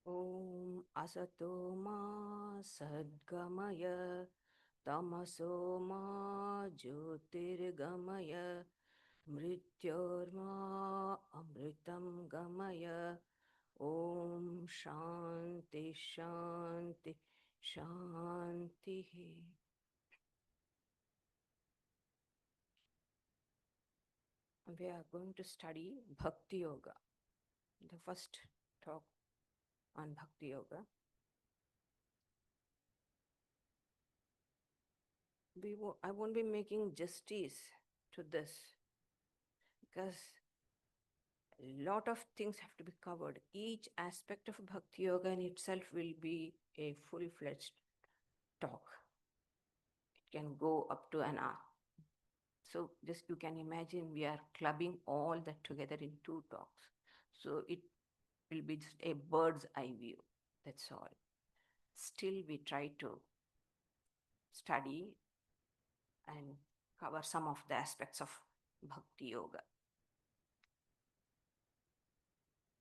Om Asato Ma Sadgamaya Tamaso Ma Jyotirgamaya Mrityorma Amritam Gamaya Om Shanti Shanti Shanti. We are going to study Bhakti Yoga, the first talk on Bhakti Yoga. I won't be making justice to this because a lot of things have to be covered. Each aspect of Bhakti Yoga in itself will be a full-fledged talk. It can go up to an hour. So just you can imagine we are clubbing all that together in two talks. So it will be just a bird's eye view. That's all. Still, we try to study and cover some of the aspects of Bhakti Yoga.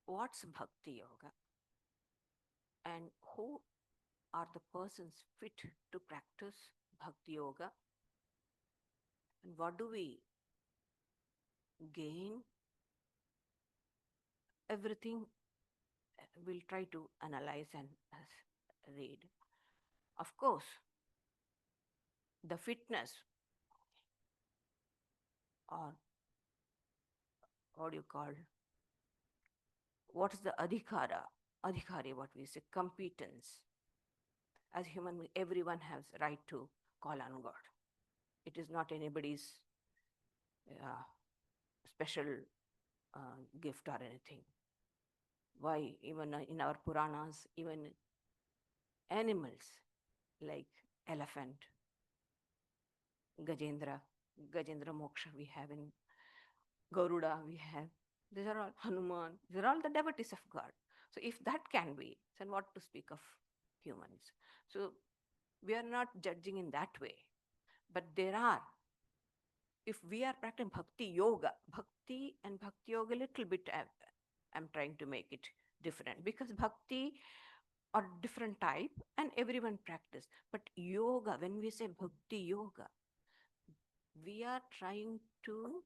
What's Bhakti Yoga? And who are the persons fit to practice Bhakti Yoga? And what do we gain? Everything we'll try to analyze and read. Of course, the fitness, or what do you call, what is the adhikari, what we say, competence. As human, everyone has right to call on God. It is not anybody's special gift or anything. Why even in our Puranas, even animals like elephant, Gajendra Moksha we have in Garuda, we have, these are all Hanuman, these are all the devotees of God. So if that can be, then what to speak of humans? So we are not judging in that way, but there are, if we are practicing Bhakti Yoga, Bhakti and Bhakti Yoga, a little bit, I'm trying to make it different because Bhakti are different type and everyone practice. But yoga, when we say Bhakti Yoga, we are trying to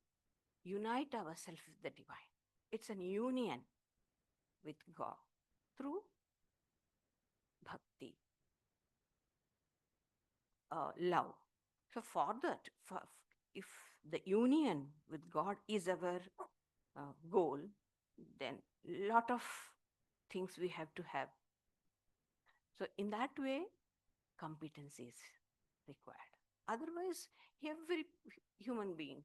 unite ourselves with the divine. It's an union with God through bhakti, love. So for that, if the union with God is our goal, then lot of things we have to have. So in that way, competence is required. Otherwise, every human being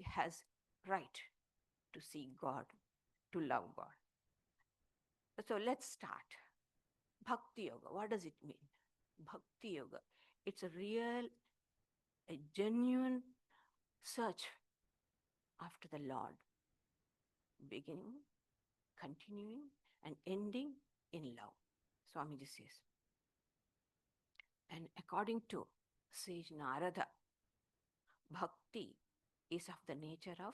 has right to see God, to love God. So let's start. Bhakti Yoga, what does it mean? Bhakti Yoga, it's a real, a genuine search after the Lord, beginning, continuing, and ending in love. Swamiji says. And according to sage Narada, Bhakti is of the nature of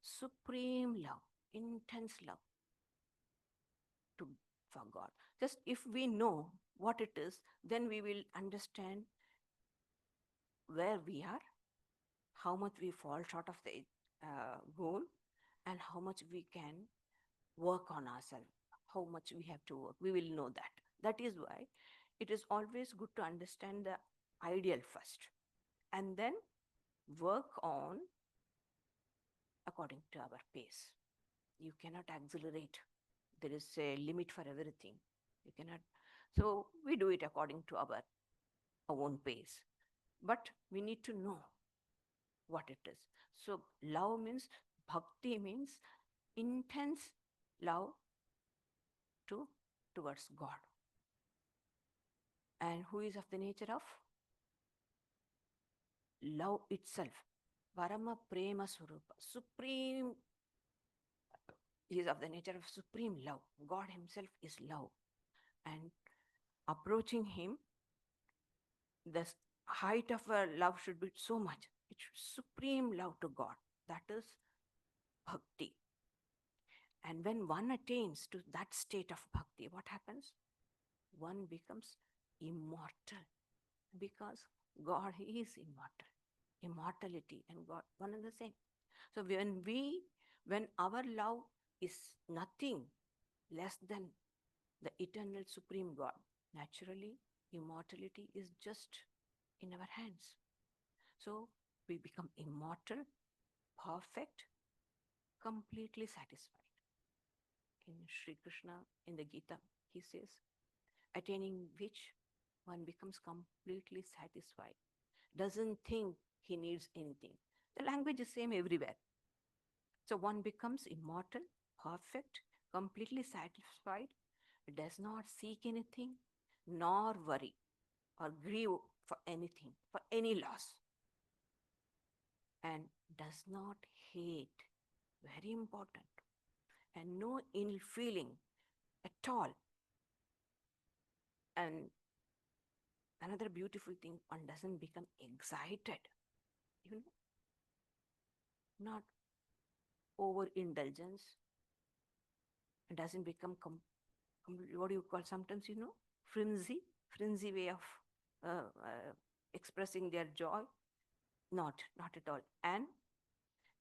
supreme love, intense love for God. Just if we know what it is, then we will understand where we are, how much we fall short of the goal, and how much we can work on ourselves, how much we have to work. We will know that. That is why it is always good to understand the ideal first, and then work on according to our pace. You cannot accelerate. There is a limit for everything. You cannot. So we do it according to our own pace. But we need to know what it is. So love means, bhakti means intense love towards God. And who is of the nature of love itself. Parama prema swarupa. Supreme, he is of the nature of supreme love. God himself is love. And approaching him, the height of our love should be so much. It's supreme love to God. That is bhakti. And when one attains to that state of bhakti, what happens? One becomes immortal because God is immortal. Immortality and God, one and the same. So when our love is nothing less than the eternal supreme God, naturally immortality is just in our hands. So we become immortal, perfect, completely satisfied. In Sri Krishna, in the Gita, he says, attaining which one becomes completely satisfied, doesn't think he needs anything. The language is same everywhere. So one becomes immortal, perfect, completely satisfied, does not seek anything, nor worry or grieve for anything, for any loss, and does not hate, very important, and no ill feeling at all. And another beautiful thing, one doesn't become excited, you know, not overindulgence, and doesn't become what do you call sometimes, frenzy way of expressing their joy. Not at all. And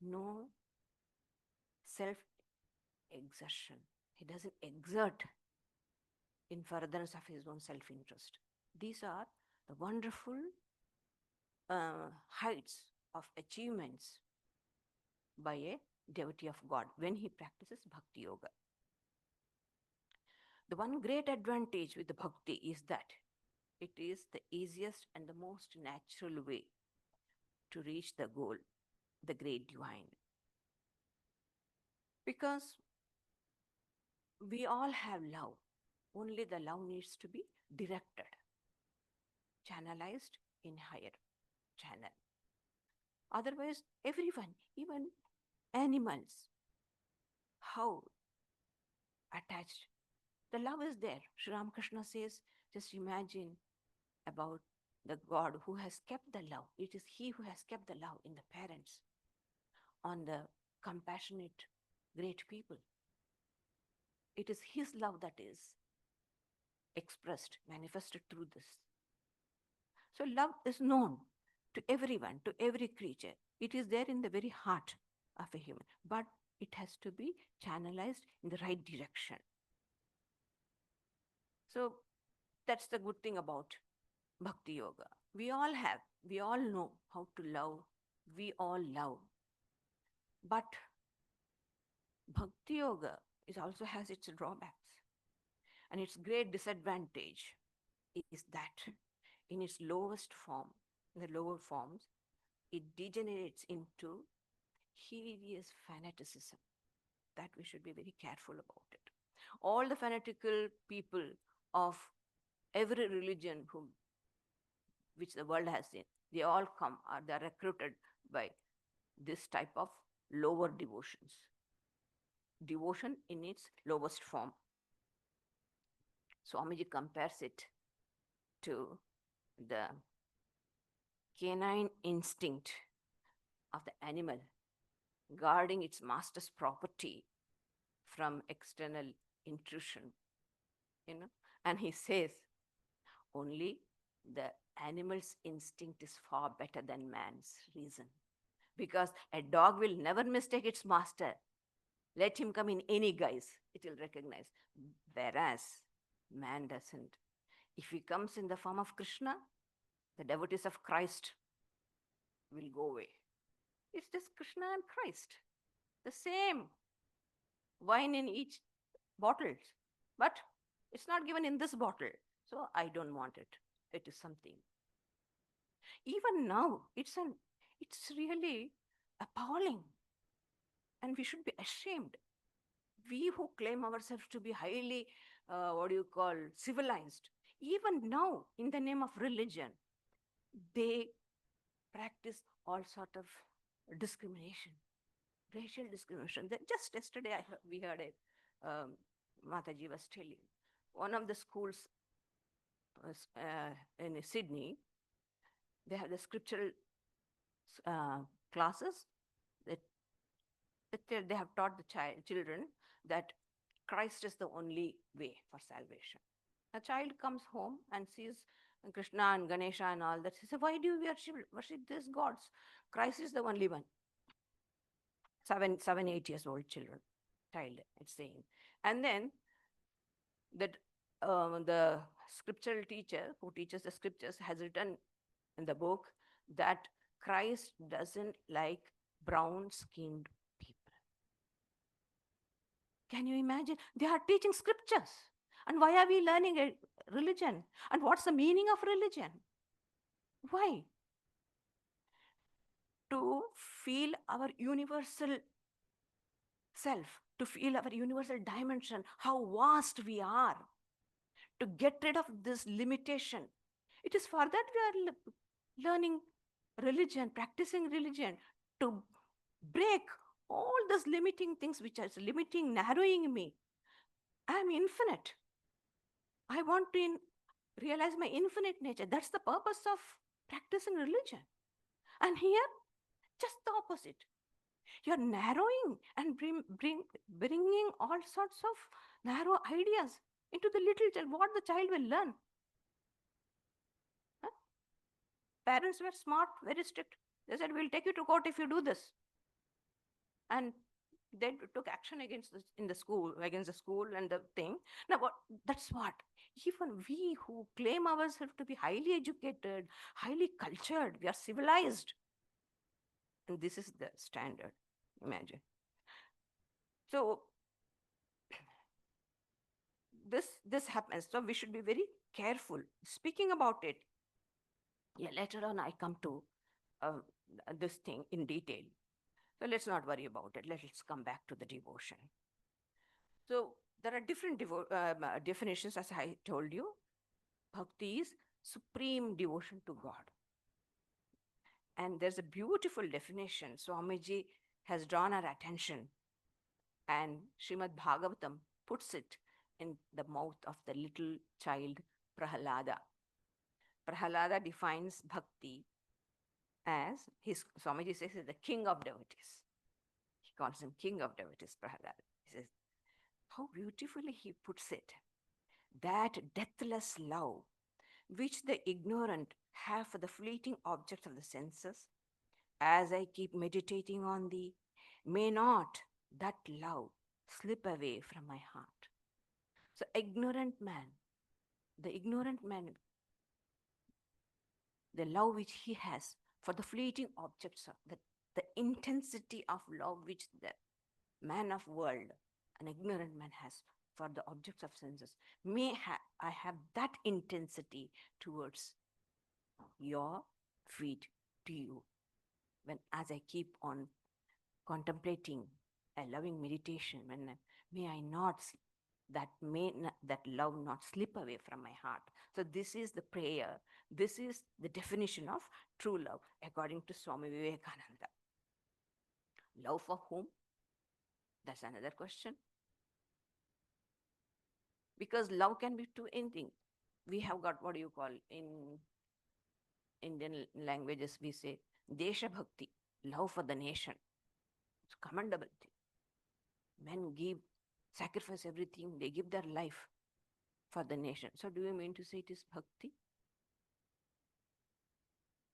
no self exertion. He doesn't exert in furtherance of his own self interest. These are the wonderful heights of achievements by a devotee of God when he practices Bhakti Yoga. The one great advantage with the Bhakti is that it is the easiest and the most natural way to reach the goal, the great divine. Because we all have love, only the love needs to be directed, channelized in higher channel. Otherwise, everyone, even animals, how attached. The love is there. Sri Ramakrishna says, just imagine about the God who has kept the love. It is He who has kept the love in the parents, on the compassionate, great people. It is His love that is expressed, manifested through this. So love is known to everyone, to every creature. It is there in the very heart of a human, but it has to be channelized in the right direction. So that's the good thing about Bhakti Yoga. We all know how to love. We all love. But Bhakti Yoga also has its drawbacks. And its great disadvantage is that in its lowest form, in the lower forms, it degenerates into hideous fanaticism. That we should be very careful about it. All the fanatical people of every religion which the world has seen, they all come or they are recruited by this type of lower devotions. Devotion in its lowest form. Swamiji compares it to the canine instinct of the animal guarding its master's property from external intrusion, And he says, only the animal's instinct is far better than man's reason. Because a dog will never mistake its master. Let him come in any guise, it will recognize. Whereas man doesn't. If he comes in the form of Krishna, the devotees of Christ will go away. It's just Krishna and Christ. The same wine in each bottle. But it's not given in this bottle. So I don't want it. It is something. Even now, it's really appalling. And we should be ashamed. We who claim ourselves to be highly, civilized, even now, in the name of religion, they practice all sort of discrimination, racial discrimination. Just yesterday, we heard it. Mataji was telling one of the schools in Sydney. They have the scriptural classes. That They have taught the children that Christ is the only way for salvation. A child comes home and sees Krishna and Ganesha and all that. He says, why do you worship these gods? Christ is the only one. 8 years old child, it's saying. And then that the scriptural teacher who teaches the scriptures has written in the book that Christ doesn't like brown-skinned people. Can you imagine? They are teaching scriptures. And why are we learning a religion? And what's the meaning of religion? Why? To feel our universal self, to feel our universal dimension, how vast we are, to get rid of this limitation. It is for that we are learning religion, practicing religion, to break all those limiting things which are limiting, narrowing me. I am infinite. I want to realize my infinite nature. That's the purpose of practicing religion. And here, just the opposite. You're narrowing and bringing all sorts of narrow ideas into the little child. What the child will learn? Huh? Parents were smart, very strict. They said, we'll take you to court if you do this. And they took action against the school and the thing. Now, that's what. Even we who claim ourselves to be highly educated, highly cultured, we are civilized. And this is the standard. Imagine. So this happens. So we should be very careful. Speaking about it, yeah, later on I come to this thing in detail. So let's not worry about it. Let's come back to the devotion. So there are different definitions, as I told you. Bhakti is supreme devotion to God. And there's a beautiful definition Swamiji has drawn our attention. And Srimad Bhagavatam puts it in the mouth of the little child Prahalada. Prahalada defines bhakti as Swamiji says, is the king of devotees. He calls him king of devotees, Prahalada. He says, how beautifully he puts it. That deathless love which the ignorant have for the fleeting objects of the senses, as I keep meditating on thee, may not that love slip away from my heart. So the ignorant man, the love which he has for the fleeting objects of the intensity of love which the man of world, an ignorant man has for the objects of senses, I have that intensity towards your feet to you. When as I keep on contemplating a loving meditation, may I not that love not slip away from my heart. So this is the prayer. This is the definition of true love according to Swami Vivekananda. Love for whom? That's another question. Because love can be to anything. We have got, what do you call, in Indian languages, we say Desha Bhakti, love for the nation. It's a commendable thing. Men sacrifice everything, they give their life for the nation. So do you mean to say it is bhakti?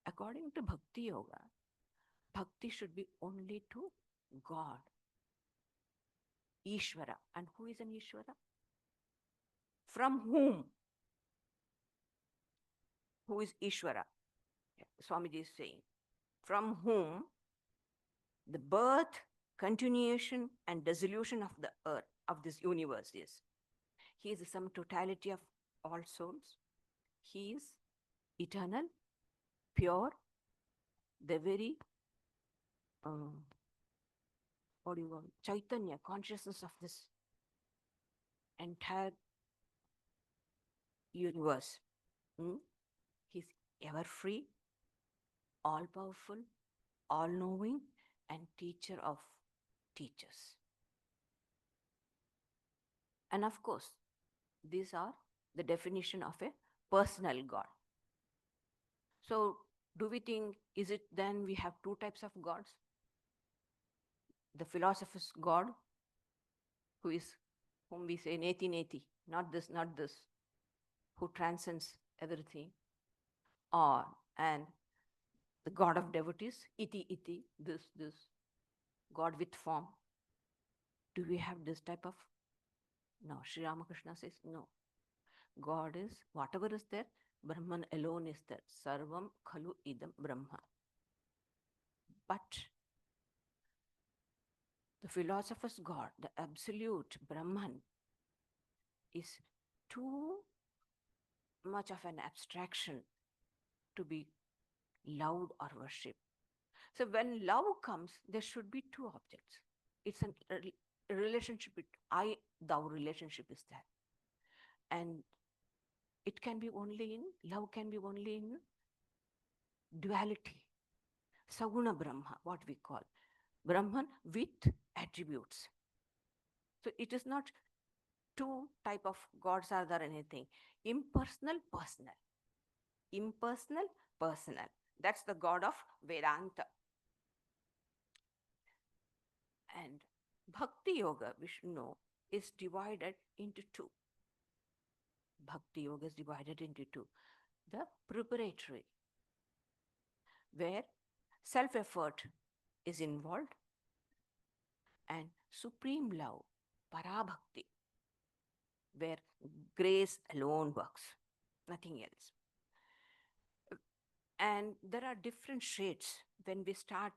According to Bhakti Yoga, bhakti should be only to God, Ishwara. And who is an Ishwara? From whom? Who is Ishwara? Swamiji is saying, from whom the birth, continuation, and dissolution of the earth, of this universe is. He is the sum totality of all souls. He is eternal, pure, the very, what do you call it? Chaitanya, consciousness of this entire universe. He's ever free, all powerful, all knowing, and teacher of teachers. And of course, these are the definition of a personal God. So do we think, is it then we have two types of gods? the philosopher's God, whom we say neti neti, not this, not this, who transcends everything, or and the God of devotees, iti iti, this God with form. Do we have this type of? No. Sri Ramakrishna says no. God is whatever is there, Brahman alone is there. Sarvam khalu idam Brahma. But the philosopher's God, the absolute Brahman, is too much of an abstraction to be loved or worshipped. So when love comes, there should be two objects. It's a relationship, I thou relationship is there. And it can be only love can be only in duality. Saguna Brahma, what we call. Brahman with attributes. So it is not two type of gods are there anything. Impersonal, personal. Impersonal, personal. That's the God of Vedanta. And Bhakti Yoga, we should know, is divided into two. Bhakti Yoga is divided into two. The preparatory, where self-effort is involved, and supreme love, Para Bhakti, where grace alone works, nothing else. And there are different shades when we start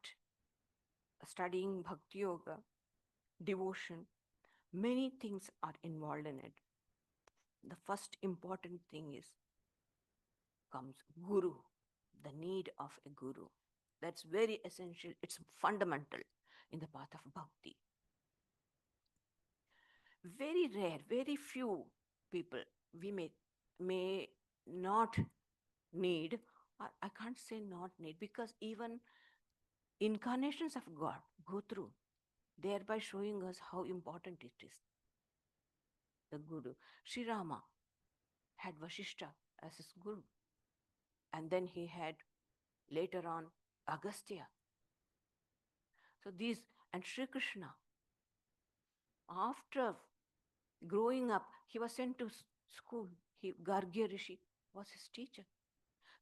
studying Bhakti Yoga, devotion. Many things are involved in it. The first important thing comes Guru, the need of a Guru. That's very essential. It's fundamental in the path of Bhakti. Very rare, very few people we may not need, or I can't say not need, because even incarnations of God go through, thereby showing us how important it is. The Guru. Sri Rama had Vashishta as his Guru. And then he had later on Agastya. So these, and Sri Krishna, after growing up, he was sent to school. Gargya Rishi was his teacher.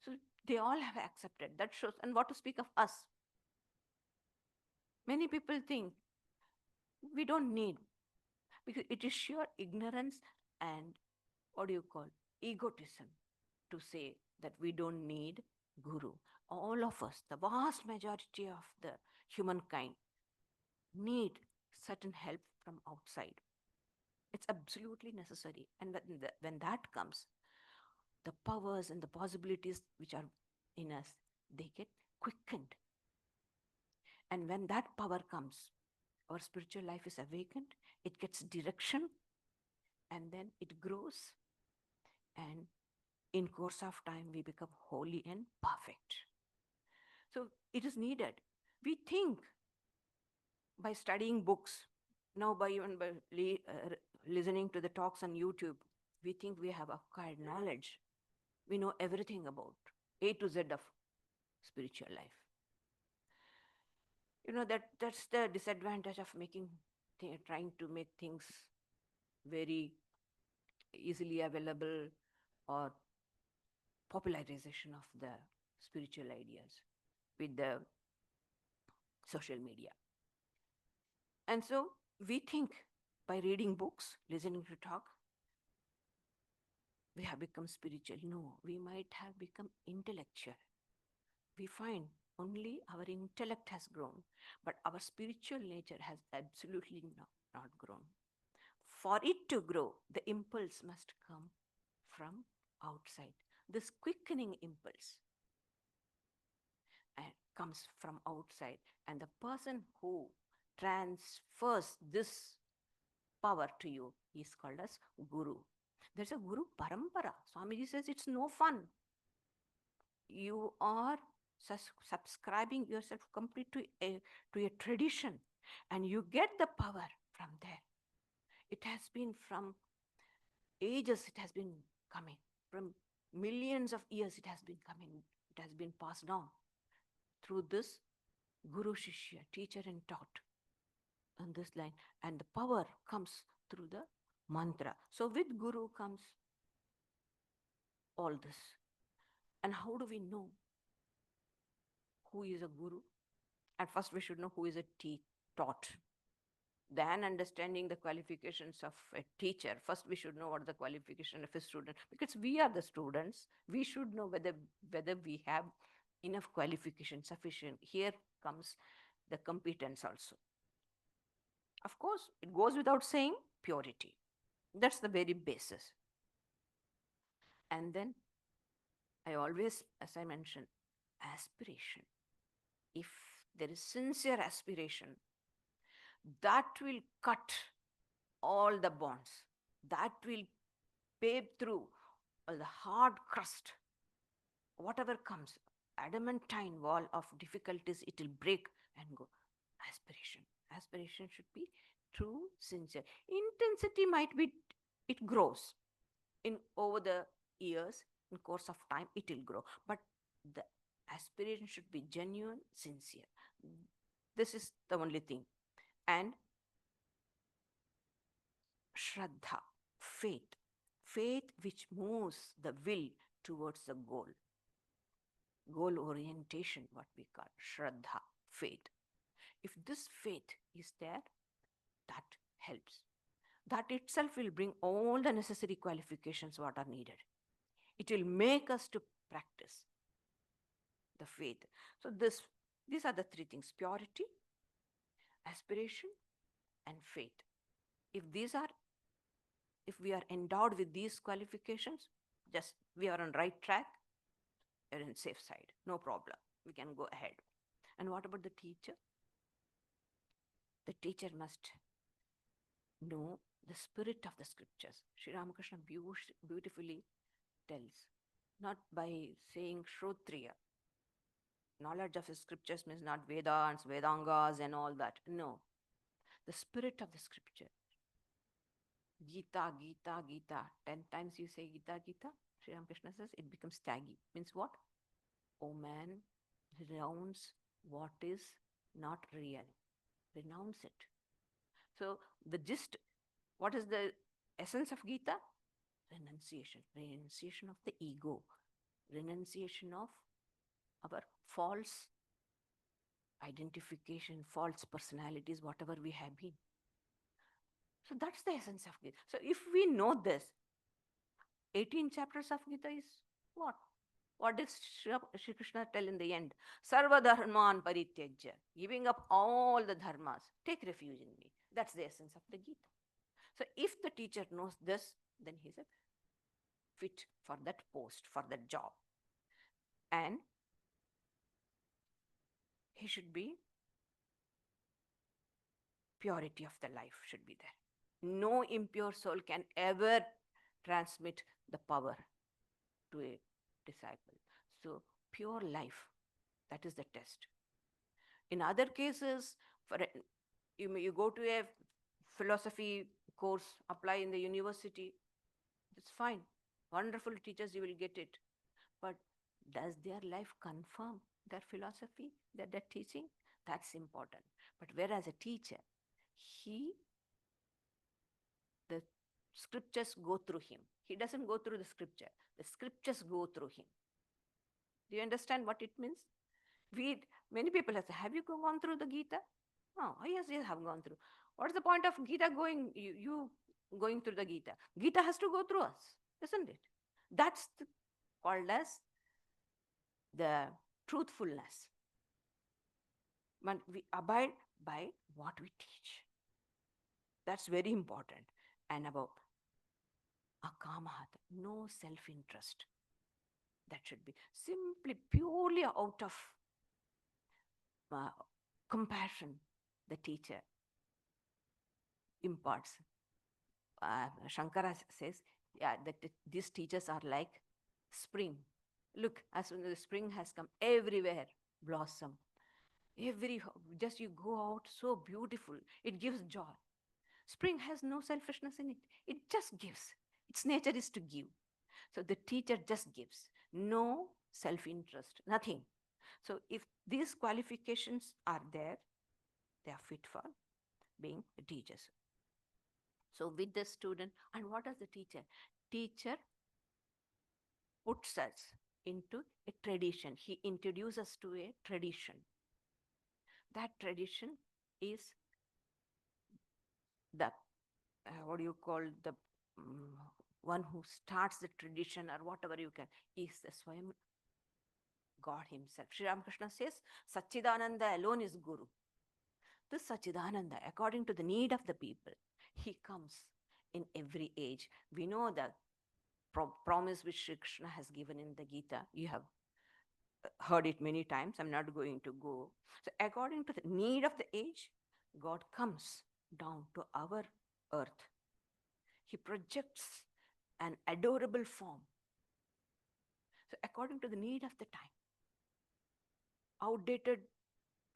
So they all have accepted. That shows, and what to speak of us. Many people think we don't need, because it is sheer ignorance and what do you call, egotism to say that we don't need Guru. All of us, the vast majority of the humankind, need certain help from outside. It's absolutely necessary. And when that comes, the powers and the possibilities which are in us, they get quickened. And when that power comes, our spiritual life is awakened, it gets direction, and then it grows. And in course of time, we become holy and perfect. So it is needed. We think by studying books, now by even by listening to the talks on YouTube, we think we have acquired knowledge. We know everything about A to Z of spiritual life. You know, that's the disadvantage of trying to make things very easily available, or popularization of the spiritual ideas with the social media. And so we think by reading books, listening to talk, we have become spiritual. No, we might have become intellectual. We find only our intellect has grown, but our spiritual nature has absolutely not grown. For it to grow, the impulse must come from outside. This quickening impulse comes from outside, and the person who transfers this power to you is called as Guru. There's a Guru Parampara. Swamiji says it's no fun. You are subscribing yourself completely to a tradition, and you get the power from there. It has been from ages, it has been coming. From millions of years, it has been coming. It has been passed down through this Guru Shishya, teacher and taught. on this line, and the power comes through the mantra. So with Guru comes all this. And how do we know who is a Guru? At first, we should know who is a taught. Than understanding the qualifications of a teacher, first we should know what the qualification of a student, because we are the students. We should know whether we have enough qualification sufficient. Here comes the competence also. Of course, it goes without saying, purity. That's the very basis. And then I always, as I mentioned, aspiration. If there is sincere aspiration, that will cut all the bonds. That will pave through all the hard crust. Whatever comes, adamantine wall of difficulties, it will break and go. Aspiration. Aspiration should be true, sincere. Intensity might be, it grows. In over the years, in course of time, it will grow. But the aspiration should be genuine, sincere. This is the only thing. And Shraddha, faith. Faith which moves the will towards the goal. Goal orientation, what we call Shraddha, faith. If this faith is there, that helps. That itself will bring all the necessary qualifications what are needed. It will make us to practice the faith. So these are the three things: purity, aspiration, and faith. If we are endowed with these qualifications, just we are on right track, you're in safe side, no problem. We can go ahead. And what about the teacher? The teacher must know the spirit of the scriptures. Sri Ramakrishna beautifully tells, not by saying Shrotriya. Knowledge of the scriptures means not Vedas, Vedangas and all that. No. The spirit of the scripture. Gita, Gita, Gita. 10 times you say Gita, Gita, Sri Ramakrishna says, it becomes taggy. Means what? O man, renounce what is not real. Renounce it. So the gist, what is the essence of Gita? Renunciation. Renunciation of the ego. Renunciation of our false identification, false personalities, whatever we have been. So that's the essence of Gita. So if we know this, 18 chapters of Gita is what? What did Shri Krishna tell in the end? Sarva dharman parityajya. Giving up all the dharmas. Take refuge in me. That's the essence of the Gita. So if the teacher knows this, then he's a fit for that post, for that job. And he should be, purity of the life should be there. No impure soul can ever transmit the power to a disciple. So pure life, that is the test. In other cases, you go to a philosophy course, apply in the university, it's fine. Wonderful teachers, you will get it. But does their life confirm their philosophy, their teaching? That's important. But whereas a teacher, the scriptures go through him. He doesn't go through the scripture. The scriptures go through him. Do you understand what it means? Many people have you gone through the Gita? Oh, yes, have gone through. What's the point of Gita you going through the Gita? Gita has to go through us, isn't it? That's called as the truthfulness. But we abide by what we teach. That's very important. And about akamahat, no self-interest. That should be simply, purely out of compassion, the teacher imparts. Shankara says, yeah, that these teachers are like spring. Look, as soon as the spring has come, everywhere blossom. Just you go out, so beautiful. It gives joy. Spring has no selfishness in it. It just gives. Its nature is to give. So the teacher just gives. No self-interest, nothing. So if these qualifications are there, they are fit for being the teachers. So with the student, and what does the teacher? Teacher puts us into a tradition. He introduces us to a tradition. That tradition is the what do you call the one who starts the tradition or whatever you can is the Swayam God himself. Sri Ramakrishna says Satchidananda alone is Guru. This Satchidananda, according to the need of the people, he comes in every age. We know the promise which Sri Krishna has given in the Gita. You have heard it many times. I'm not going to go. So according to the need of the age, God comes down to our earth. He projects an adorable form. So according to the need of the time, outdated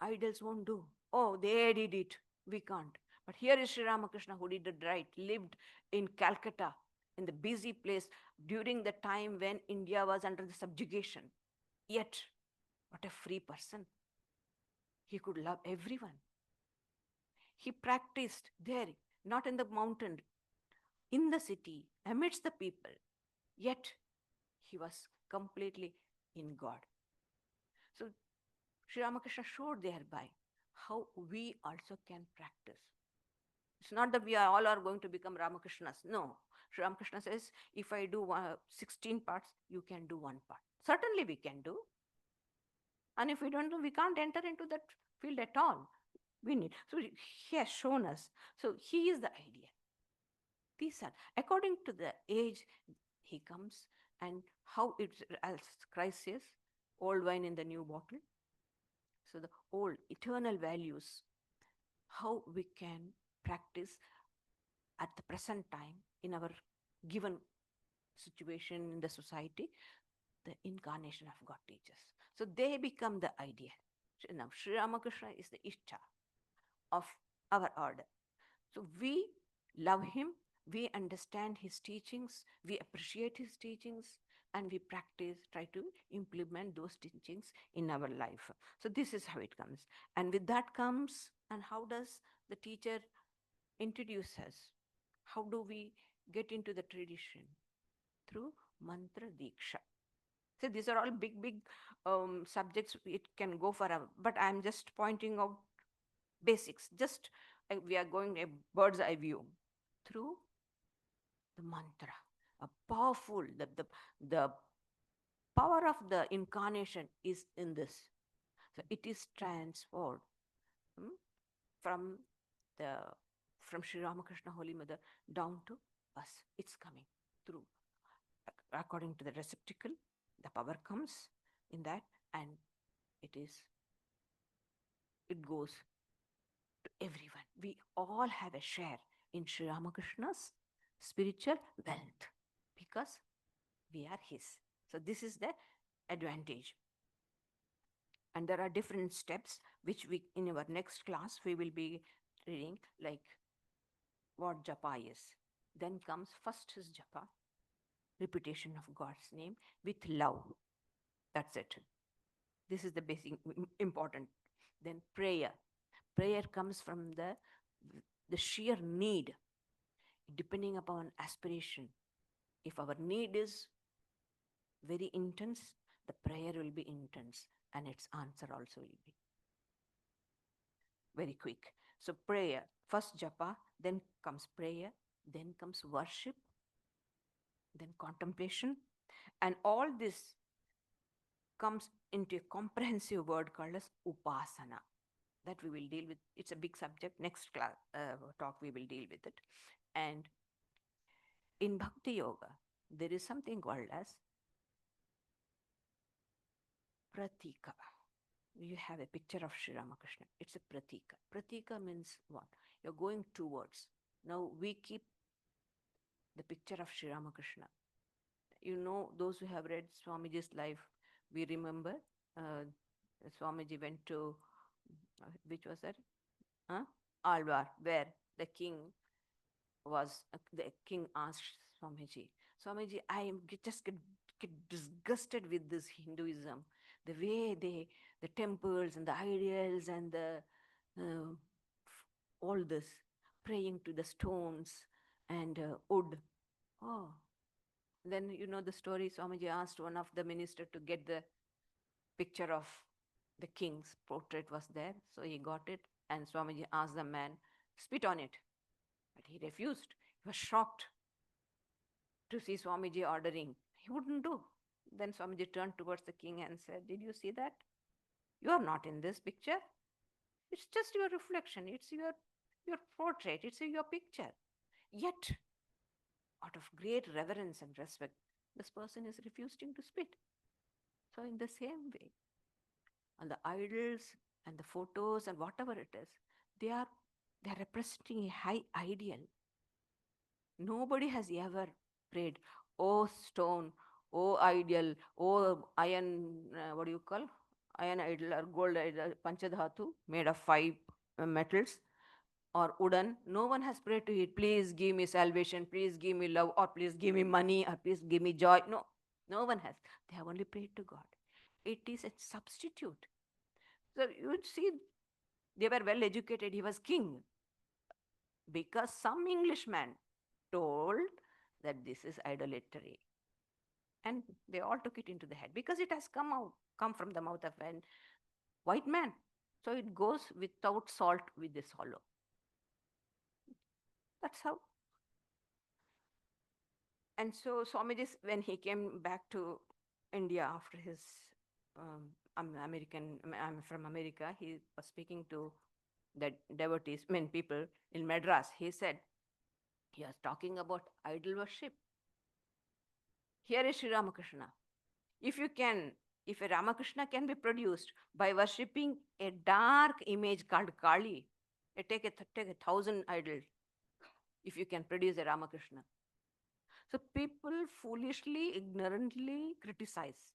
idols won't do. Oh, they did it. We can't. But here is Sri Ramakrishna who did it right, lived in Calcutta, in the busy place during the time when India was under the subjugation. Yet, what a free person. He could love everyone. He practiced there, not in the mountain, in the city, amidst the people. Yet, he was completely in God. So, Sri Ramakrishna showed thereby how we also can practice. It's not that we are all are going to become Ramakrishnas. No. Sri Ramakrishna says, if I do 16 parts, you can do one part. Certainly we can do. And if we don't do, we can't enter into that field at all. We need. So he has shown us. So he is the idea. These are, according to the age he comes and how it's, as Christ says, old wine in the new bottle. So the old eternal values, how we can practice at the present time in our given situation in the society, the incarnation of God teaches. So they become the idea. Now, Sri Ramakrishna is the Ishta of our order. So we love him, we understand his teachings, we appreciate his teachings, and we practice, try to implement those teachings in our life. So this is how it comes. And with that comes, and how does the teacher introduce us? How do we get into the tradition? Through mantra diksha. So these are all big subjects. It can go forever, but I'm just pointing out basics. Just we are going a bird's eye view through the mantra. A powerful the power of the incarnation is in this. So it is transferred hmm, from the from Sri Ramakrishna Holy Mother down to us. It's coming through according to the receptacle. The power comes in that, and it goes to everyone. We all have a share in Sri Ramakrishna's spiritual wealth because we are his. So this is the advantage. And there are different steps which we in our next class we will be reading, like what japa is. Then comes first is japa, repetition of God's name with love. That's it. This is the basic important. Then prayer. Prayer comes from the sheer need, depending upon aspiration. If our need is very intense, the prayer will be intense, and its answer also will be very quick. So prayer, first japa, then comes prayer, then comes worship, then contemplation, and all this comes into a comprehensive word called as upasana. That we will deal with. It's a big subject. Next class talk we will deal with it. And in Bhakti Yoga, there is something called as pratika. You have a picture of Sri Ramakrishna. It's a pratika. Pratika means what? You're going towards. Now we keep the picture of Sri Ramakrishna. You know, those who have read Swamiji's life, we remember Swamiji went to, which was that? Alwar, where the king asked Swamiji, Swamiji, just get disgusted with this Hinduism, the way the temples and the ideals and the all this, praying to the stones and wood. Oh, then you know the story. Swamiji asked one of the minister to get the picture of the king's portrait was there, so he got it, and Swamiji asked the man, spit on it, but he refused. He was shocked to see Swamiji ordering. He wouldn't do. Then Swamiji turned towards the king and said, did you see that? You are not in this picture. It's just your reflection. It's your portrait. It's your picture. Yet, out of great reverence and respect, this person is refusing to spit. So in the same way, and the idols and the photos and whatever it is, they are they are representing a high ideal. Nobody has ever prayed, oh stone, oh ideal, oh iron, what do you call? Iron idol or gold idol, panchadhatu, made of five metals, or wooden. No one has prayed to it, please give me salvation, please give me love, or please give me money, or please give me joy. No, no one has. They have only prayed to God. It is a substitute. So you would see they were well educated. He was king because some Englishman told that this is idolatry. And they all took it into the head because it has come from the mouth of a white man. So it goes without salt with this hollow. That's how. And so Swamiji, when he came back to India after his I'm from America, he was speaking to the devotees, people in Madras. He said, he was talking about idol worship. Here is Sri Ramakrishna. If you can, if a Ramakrishna can be produced by worshipping a dark image called Kali, take a 1,000 idols, if you can produce a Ramakrishna. So people foolishly, ignorantly criticize.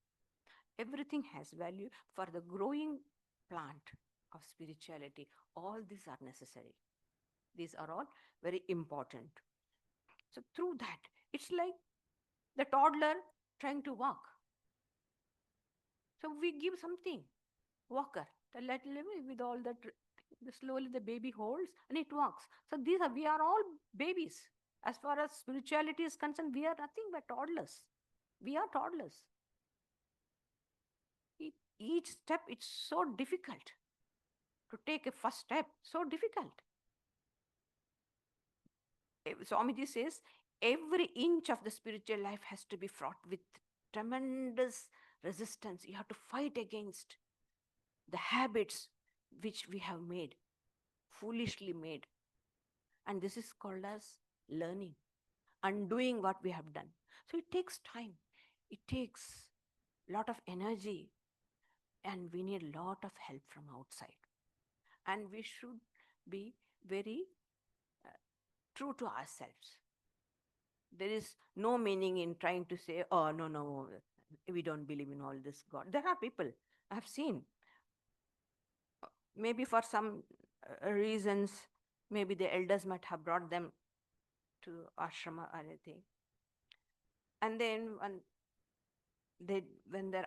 Everything has value for the growing plant of spirituality. All these are necessary. These are all very important. So through that, it's like the toddler trying to walk. So we give something, walker, the little with all that, slowly the baby holds and it walks. So we are all babies. As far as spirituality is concerned, we are nothing but toddlers. We are toddlers. Each step, it's so difficult to take a first step, so difficult. Swamiji says, every inch of the spiritual life has to be fraught with tremendous resistance. You have to fight against the habits which we have made, foolishly made. And this is called as learning, undoing what we have done. So it takes time. It takes a lot of energy, and we need a lot of help from outside. And we should be very true to ourselves. There is no meaning in trying to say, oh, no, we don't believe in all this God. There are people I have seen, maybe for some reasons, maybe the elders might have brought them to ashrama or anything. And then when their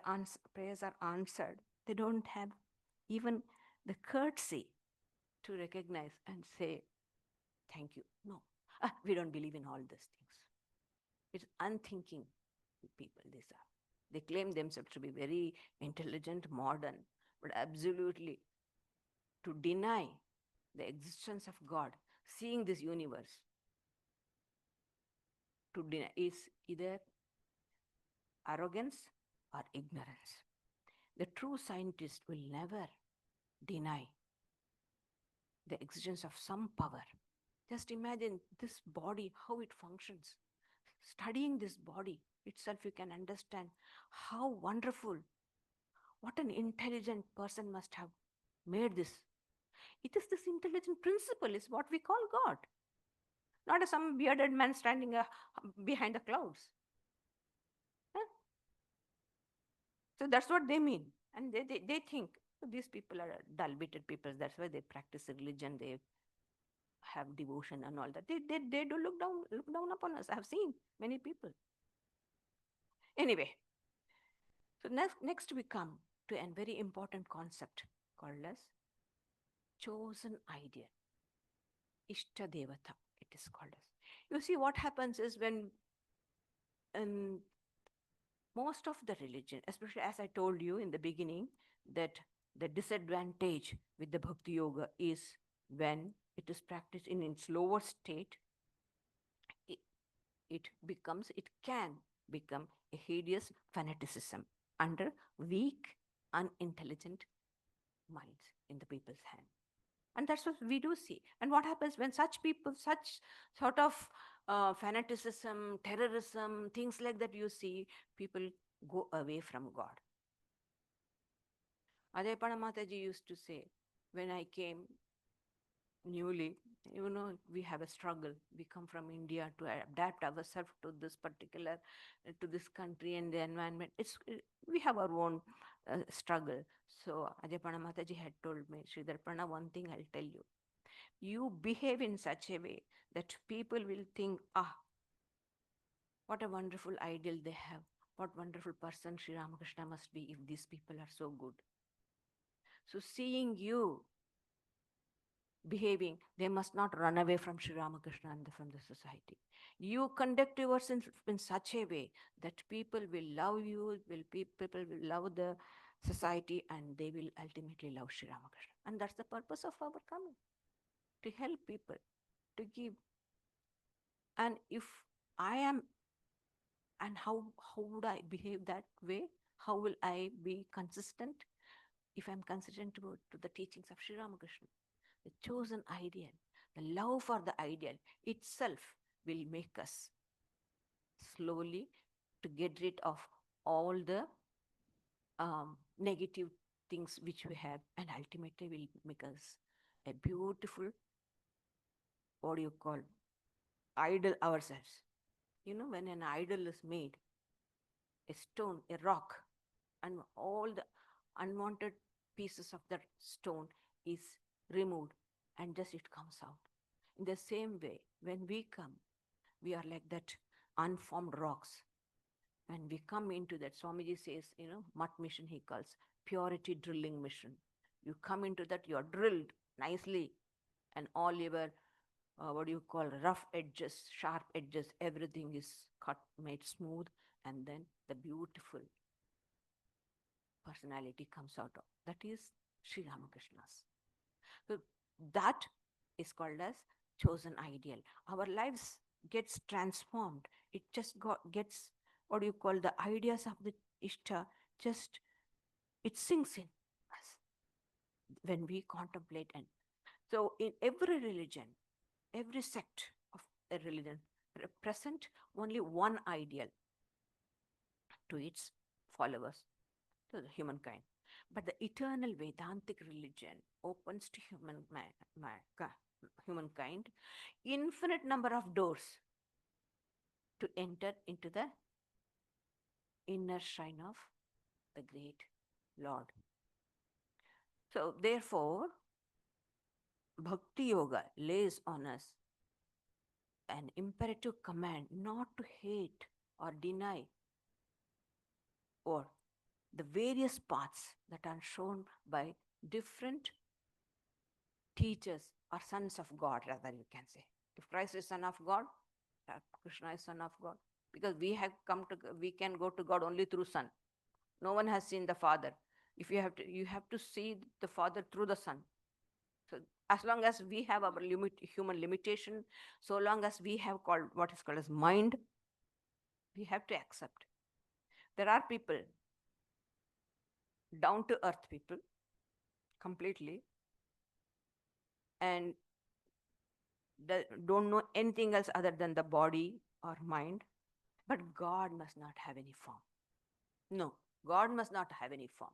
prayers are answered, they don't have even the courtesy to recognize and say, thank you. No, we don't believe in all these things. It's unthinking people, these are. They claim themselves to be very intelligent, modern, but absolutely to deny the existence of God, seeing this universe, to deny is either arrogance or ignorance. The true scientist will never deny the existence of some power. Just imagine this body, how it functions. Studying this body itself, you can understand how wonderful, what an intelligent person must have made this. It is this intelligent principle is what we call God, not some bearded man standing behind the clouds. Huh? So that's what they mean. And they think these people are dull-witted people. That's why they practice religion. They have devotion and all that. They do look down upon us. I have seen many people. Anyway, so next we come to a very important concept called as chosen ideal. Ishta Devata, it is called as. You see, what happens is when in most of the religion, especially as I told you in the beginning, that the disadvantage with the Bhakti Yoga is when it is practiced in its lower state, it, it can become a hideous fanaticism under weak, unintelligent minds in the people's hand. And that's what we do see. And what happens when such people, such sort of fanaticism, terrorism, things like that you see, people go away from God. Adepana Mataji used to say, when I came newly, we have a struggle. We come from India to adapt ourselves to this particular, to this country and the environment. We have our own struggle. So Adepana Mataji had told me, Sridharaprana, one thing I'll tell you. You behave in such a way that people will think, what a wonderful ideal they have. What wonderful person Sri Ramakrishna must be if these people are so good. So seeing you behaving, they must not run away from Sri Ramakrishna and from the society. You conduct yourself in such a way that people will love you, people will love the society, and they will ultimately love Sri Ramakrishna. And that's the purpose of our coming, to help people, to give. And if I am, and how would I behave that way? How will I be consistent? If I'm consistent to the teachings of Sri Ramakrishna, the chosen ideal, the love for the ideal itself will make us slowly to get rid of all the negative things which we have, and ultimately will make us a beautiful, what do you call, idol ourselves. When an idol is made, a stone, a rock, and all the unwanted pieces of that stone is removed, and just it comes out. In the same way, when we come, we are like that unformed rocks. When we come into that, Swamiji says, mud mission he calls, purity drilling mission. You come into that, you are drilled nicely, and all your, what do you call, rough edges, sharp edges, everything is cut, made smooth, and then the beautiful personality comes out of. That is Sri Ramakrishna's. So that is called as chosen ideal. Our lives gets transformed. It just gets, what do you call, the ideas of the Ishta, just it sinks in us when we contemplate. And so in every religion, every sect of a religion represent only one ideal to its followers, to the humankind. But the eternal Vedantic religion opens to humankind infinite number of doors to enter into the inner shrine of the great Lord. So therefore, Bhakti Yoga lays on us an imperative command not to hate or deny or the various paths that are shown by different teachers or sons of God, rather you can say. If Christ is son of God, Krishna is son of God. Because we can go to God only through Son. No one has seen the Father. If you have to see the Father through the Son. So as long as we have our human limitation, so long as we have what is called as mind, we have to accept. There are people, down to earth people, completely, and don't know anything else other than the body or mind. But God must not have any form. No, God must not have any form.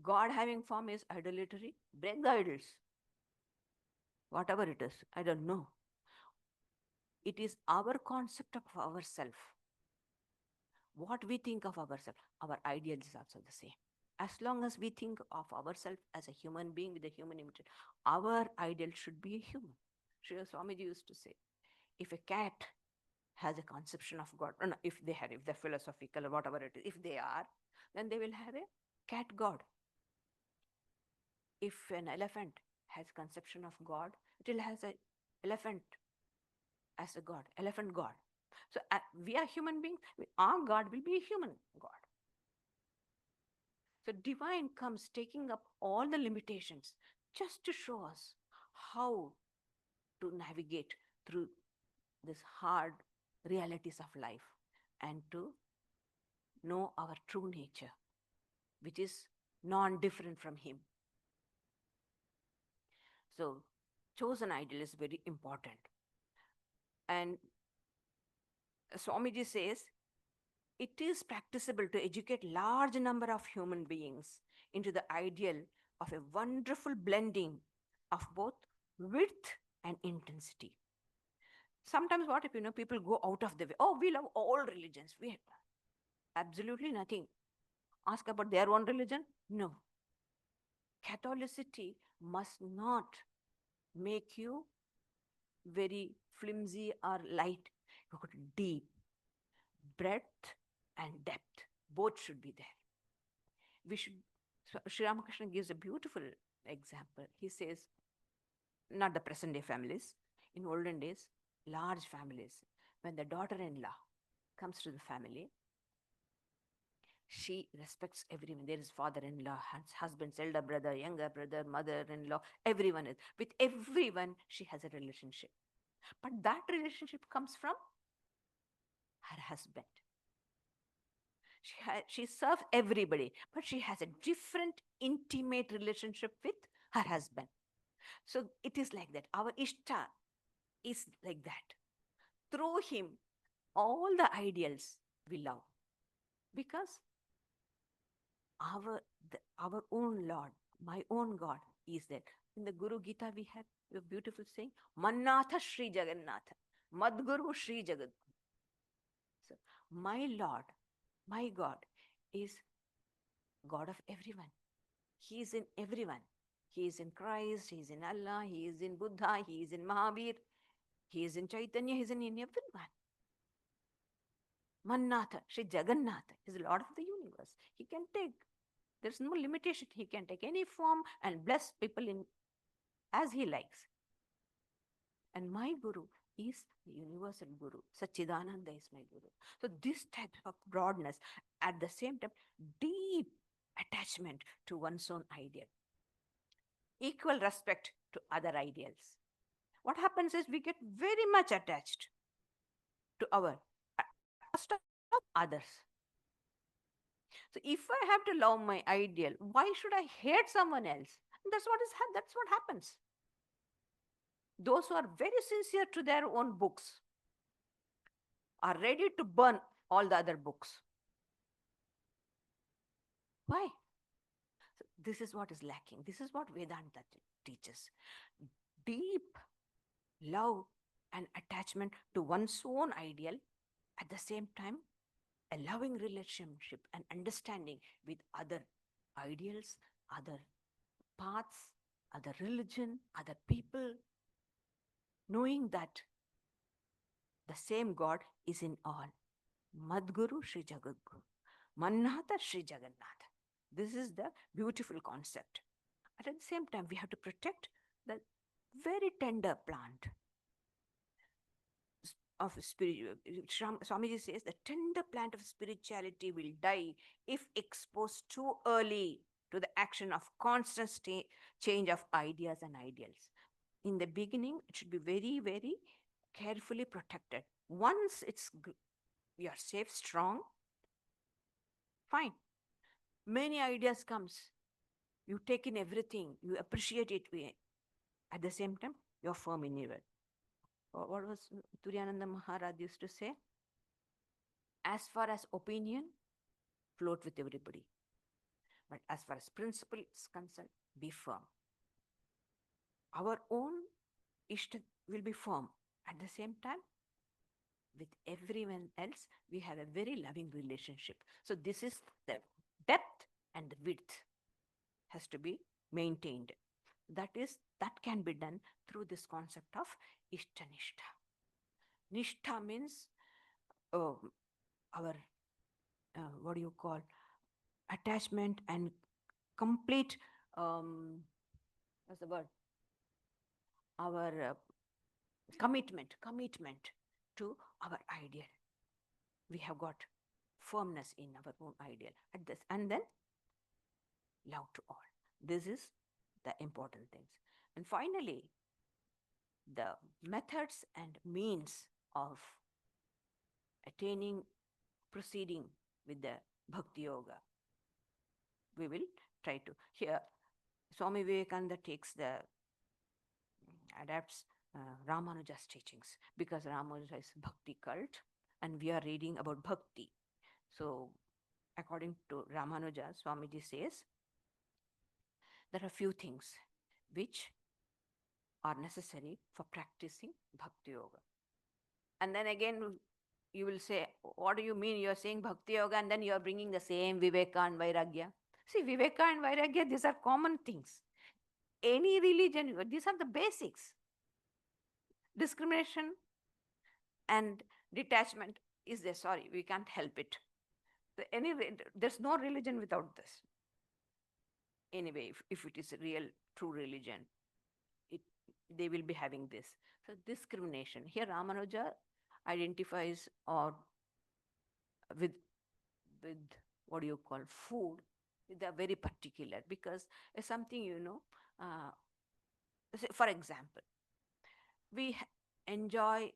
God having form is idolatry. Break the idols. Whatever it is, I don't know. It is our concept of ourself. What we think of ourselves, our ideal is also the same. As long as we think of ourselves as a human being with a human image, our ideal should be a human. Sri Swamiji used to say, if a cat has a conception of God, no, if they're philosophical or whatever it is, if they are, then they will have a cat God. If an elephant has conception of God, it will has a elephant as a God, elephant God. So we are human beings. Our God will be a human God. So divine comes taking up all the limitations just to show us how to navigate through this hard realities of life and to know our true nature, which is non-different from him. So chosen ideal is very important. And Swamiji says, it is practicable to educate large number of human beings into the ideal of a wonderful blending of both width and intensity. Sometimes what if, people go out of the way. Oh, we love all religions. We have absolutely nothing. Ask about their own religion? No. Catholicity must not make you very flimsy or light. You got deep, breadth and depth. Both should be there. We should. Sri Ramakrishna gives a beautiful example. He says, not the present day families, in olden days, large families, when the daughter-in-law comes to the family, she respects everyone. There is father-in-law, husband's elder brother, younger brother, mother-in-law, everyone is. With everyone, she has a relationship. But that relationship comes from her husband. She serves everybody, but she has a different intimate relationship with her husband. So it is like that. Our Ishta is like that. Through him, all the ideals we love. Because our own Lord, my own God is there. In the Guru Gita, we have a beautiful saying, Mannatha Sri Jagannatha, Madguru Sri Jagad. So, my Lord, my God is God of everyone. He is in everyone. He is in Christ, He is in Allah, He is in Buddha, He is in Mahavir, He is in Chaitanya, He is in everyone. Mannatha, Sri Jagannatha is the Lord of the universe. He can take, there's no limitation. He can take any form and bless people in as he likes. And my Guru is the universal Guru. Sachidananda is my Guru. So this type of broadness, at the same time, deep attachment to one's own ideal. Equal respect to other ideals. What happens is we get very much attached to our cost of others. So if I have to love my ideal, why should I hate someone else? That's what happens. Those who are very sincere to their own books are ready to burn all the other books. Why? So this is what is lacking. This is what Vedanta teaches. Deep love and attachment to one's own ideal, at the same time, a loving relationship and understanding with other ideals, other paths, other religion, other people, knowing that the same God is in all. Madguru Sri Jagadguru. Mannatha Sri Jagannatha. This is the beautiful concept. At the same time, we have to protect the very tender plant of spirituality. Swamiji says the tender plant of spirituality will die if exposed too early to the action of constant change of ideas and ideals. In the beginning, it should be very, very carefully protected. Once you are safe, strong, fine. Many ideas comes. You take in everything. You appreciate it. At the same time, you're firm in your word. What was Turyananda Maharaj used to say? As far as opinion, float with everybody. But as far as principle is concerned, be firm. Our own Ishta will be firm. At the same time, with everyone else, we have a very loving relationship. So this is the depth and the width has to be maintained. That can be done through this concept of Ishtanishta. Nishtha means our, what do you call, attachment and complete, what's the word? our commitment to our ideal. We have got firmness in our own ideal at this, and then love to all. This is the important things. And finally, the methods and means of attaining, proceeding with the Bhakti Yoga. We will try to. Here, Swami Vivekananda takes the, adapts Ramanuja's teachings, because Ramanuja is Bhakti cult and we are reading about Bhakti. So, according to Ramanuja, Swamiji says, there are few things which are necessary for practicing Bhakti Yoga. And then again, you will say, what do you mean? You are saying Bhakti Yoga and then you are bringing the same Viveka and Vairagya. See, Viveka and Vairagya, these are common things. Any religion, these are the basics. Discrimination and detachment is there. Sorry, we can't help it. So there's no religion without this. Anyway, if it is a real, true religion, they will be having this. So discrimination. Here Ramanuja identifies or with what do you call food. They are very particular because it's something, for example, we enjoy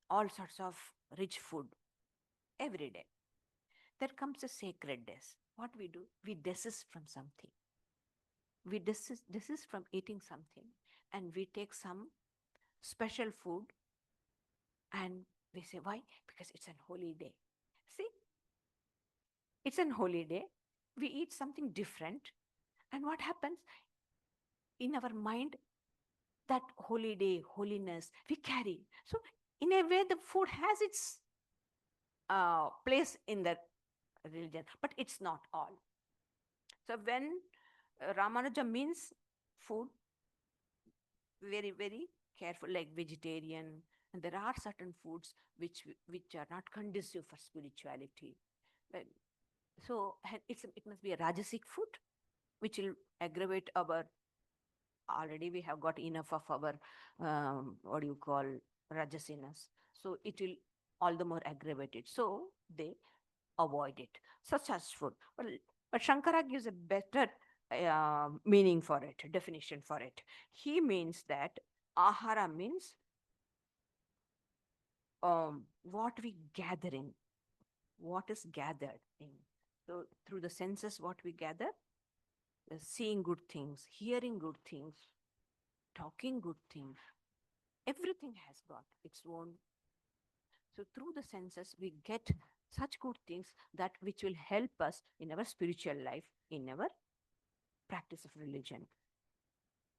all sorts of rich food every day. There comes a sacred day. What we do? We desist from something. We desist from eating something and we take some special food and we say, why? Because it's an holy day. See, it's an holy day. We eat something different. And what happens? In our mind, that holy day, holiness, we carry. So in a way, the food has its place in the religion, but it's not all. So when Ramanuja means food, very, very careful, like vegetarian, and there are certain foods which are not conducive for spirituality. So it must be a rajasic food, which will aggravate our. Already we have got enough of our what do you call rajasiness. So it will all the more aggravate it. So they avoid it, such as food. But Shankara gives a better meaning for it, definition for it. He means that ahara means what we gather in, what is gathered in. So through the senses, what we gather, seeing good things, hearing good things, talking good things, everything has got its own. So through the senses, we get such good things that which will help us in our spiritual life, in our practice of religion.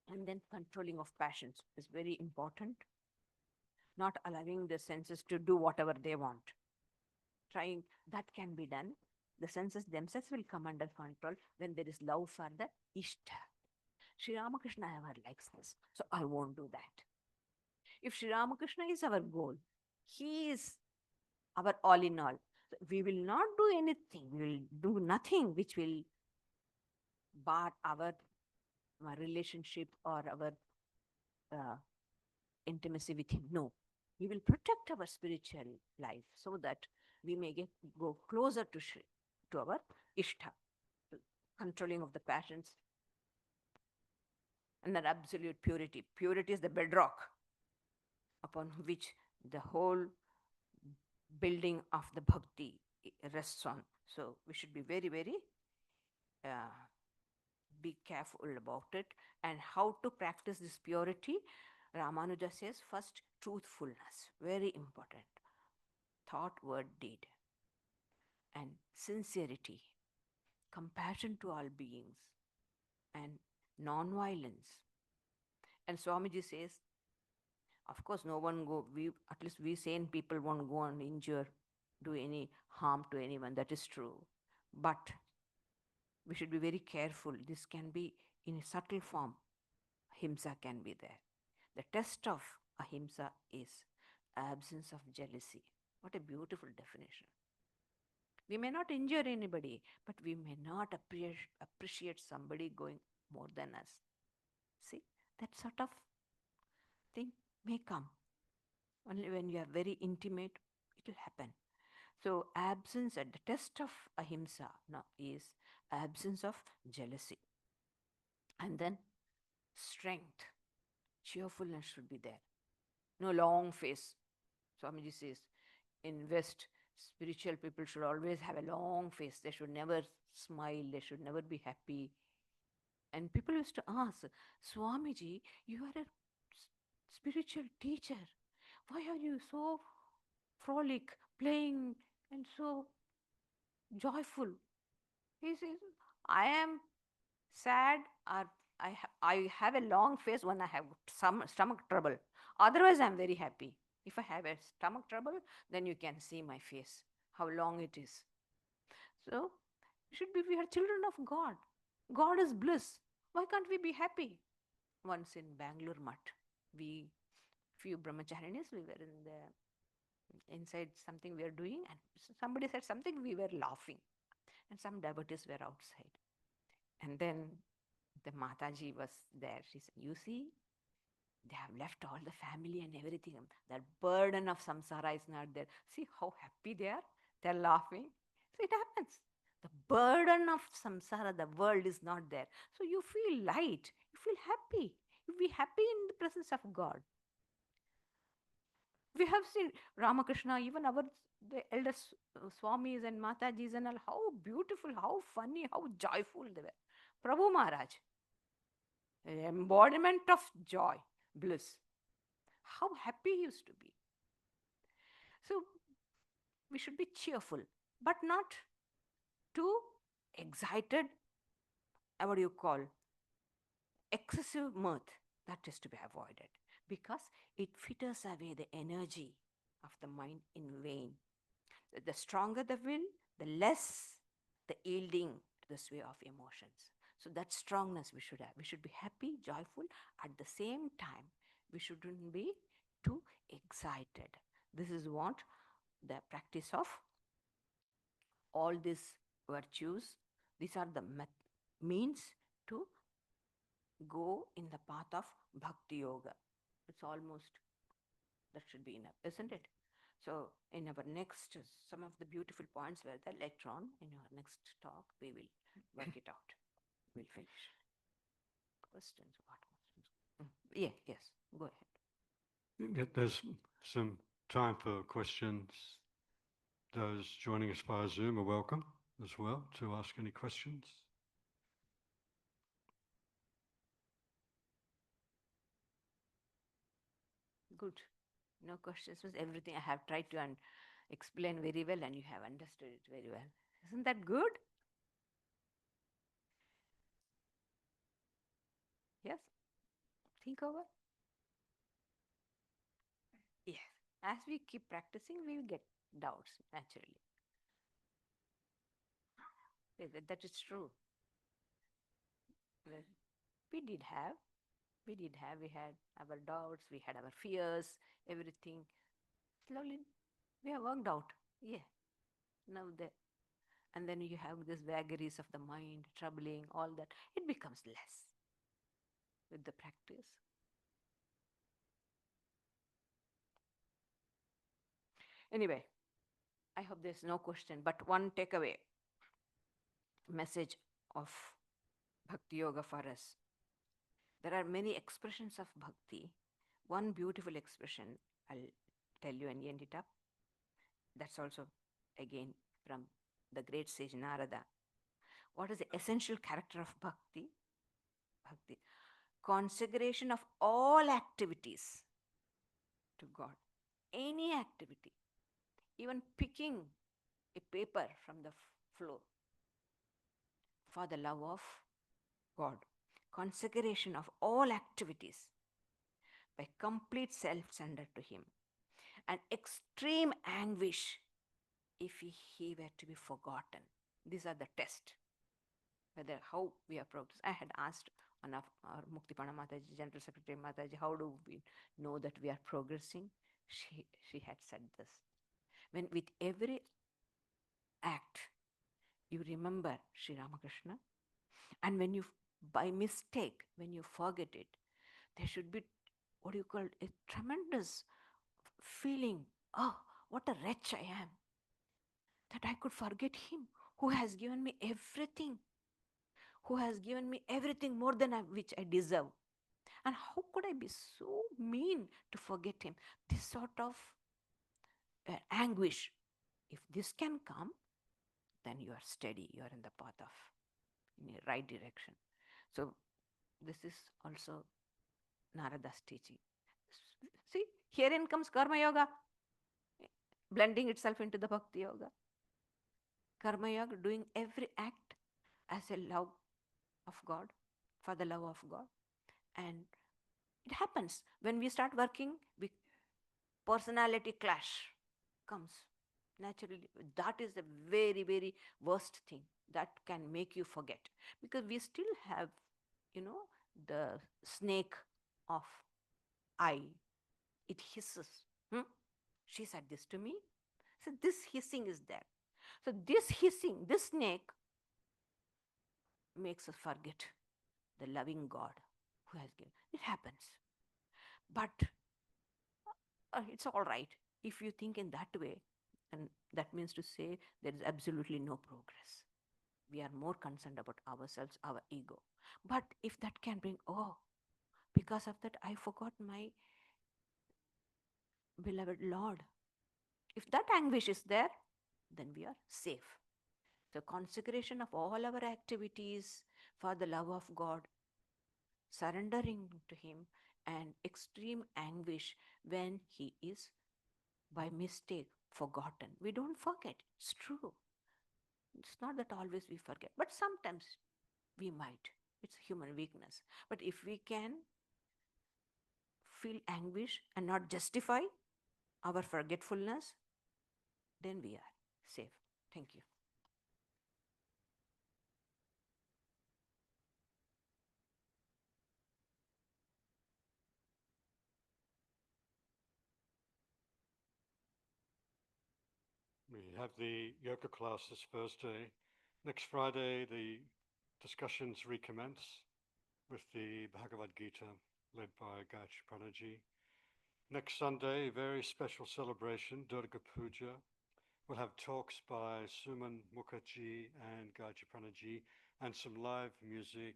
And then controlling of passions is very important. Not allowing the senses to do whatever they want. Trying, that can be done. The senses themselves will come under control when there is love for the Ishta. Sri Ramakrishna ever likes this, so I won't do that. If Sri Ramakrishna is our goal, he is our all in all. So we will not do anything, we will do nothing which will bar our relationship or our intimacy with him. No, we will protect our spiritual life so that we may go closer to our Ishta, controlling of the passions, and that absolute purity. Purity is the bedrock upon which the whole building of the bhakti rests on. So we should be very, very be careful about it. And how to practice this purity? Ramanuja says, first, truthfulness, very important. Thought, word, deed. And sincerity, compassion to all beings, and non-violence. And Swamiji says, of course, no one at least we sane people won't go and injure, do any harm to anyone. That is true. But we should be very careful. This can be in a subtle form. Ahimsa can be there. The test of ahimsa is absence of jealousy. What a beautiful definition. We may not injure anybody, but we may not appreciate somebody going more than us. See, that sort of thing may come. Only when you are very intimate, it will happen. So absence at the test of ahimsa now is absence of jealousy. And then strength, cheerfulness should be there. No long face. Swamiji says in West, spiritual people should always have a long face. They should never smile. They should never be happy. And people used to ask, Swamiji, you are a spiritual teacher. Why are you so frolic, playing, and so joyful? He says, I am sad, or I have a long face when I have some stomach trouble. Otherwise, I'm very happy. If I have a stomach trouble, then you can see my face, how long it is. So, we are children of God. God is bliss. Why can't we be happy? Once in Bangalore Mutt, we few brahmacharinis, we were in the inside something we are doing, and somebody said something, we were laughing, and some devotees were outside. And then the Mataji was there. She said, you see, they have left all the family and everything. That burden of samsara is not there. See how happy they are? They're laughing. So it happens. The burden of samsara, the world is not there. So you feel light. You feel happy. You be happy in the presence of God. We have seen Ramakrishna, even our the elder Swamis and Matajis and all, how beautiful, how funny, how joyful they were. Prabhu Maharaj, embodiment of joy, bliss. How happy he used to be. So we should be cheerful, but not too excited. What do you call? Excessive mirth. That is to be avoided because it fritters away the energy of the mind in vain. The stronger the will, the less the yielding to the sway of emotions. So that strongness we should have. We should be happy, joyful. At the same time, we shouldn't be too excited. This is what the practice of all these virtues. These are the means to go in the path of Bhakti Yoga. It's almost, that should be enough, isn't it? So in our next, some of the beautiful points were there. Later on in our next talk, we will work it out. We'll finish. Questions? What questions? Yeah, yes, go ahead. There's some time for questions. Those joining us via Zoom are welcome as well to ask any questions. Good. No questions. Everything I have tried to explain very well, and you have understood it very well. Isn't that good? Yes? Think over? Yes. As we keep practicing, we will get doubts naturally. That is true. Well, we did have. We had our doubts, we had our fears, everything. Slowly, we have worked out. Yeah. Now that, and then you have these vagaries of the mind, troubling, all that. It becomes less with the practice. Anyway, I hope there's no question, but one takeaway message of Bhakti Yoga for us. There are many expressions of bhakti. One beautiful expression, I'll tell you and end it up. That's also, again, from the great sage Narada. What is the essential character of bhakti? Bhakti. Consecration of all activities to God. Any activity. Even picking a paper from the floor for the love of God. Consecration of all activities by complete self-surrender to Him. And extreme anguish if he were to be forgotten. These are the tests. Whether how we are progressing. I had asked one of our Muktipana Mataji, General Secretary Mataji, how do we know that we are progressing? She had said this. When with every act, you remember Sri Ramakrishna, and when you, by mistake, when you forget it, there should be what do you call it, a tremendous feeling. Oh, what a wretch I am, that I could forget him who has given me everything, who has given me everything more than which I deserve. And how could I be so mean to forget him? This sort of anguish, if this can come, then you are steady, you are in the path of, in the right direction. So this is also Narada's teaching. See, herein comes Karma Yoga, blending itself into the Bhakti Yoga. Karma Yoga, doing every act as a love of God, for the love of God. And it happens when we start working, personality clash comes naturally. That is the very, very worst thing that can make you forget, because we still have, the snake of I. It hisses. Hmm? She said this to me. So this hissing is there. So this hissing, this snake makes us forget the loving God who has given. It happens. But it's all right if you think in that way. And that means to say there is absolutely no progress. We are more concerned about ourselves, our ego. But if that can bring, oh, because of that, I forgot my beloved Lord. If that anguish is there, then we are safe. The consecration of all our activities for the love of God, surrendering to Him, and extreme anguish when He is by mistake forgotten. We don't forget. It's true. It's not that always we forget, but sometimes we might. It's human weakness. But if we can feel anguish and not justify our forgetfulness, then we are safe. Thank you. We have the yoga class this Thursday. Next Friday, the discussions recommence with the Bhagavad Gita, led by Gayatri Pranaji. Next Sunday, a very special celebration, Durga Puja. We'll have talks by Suman Mukherjee and Gayatri Pranaji, and some live music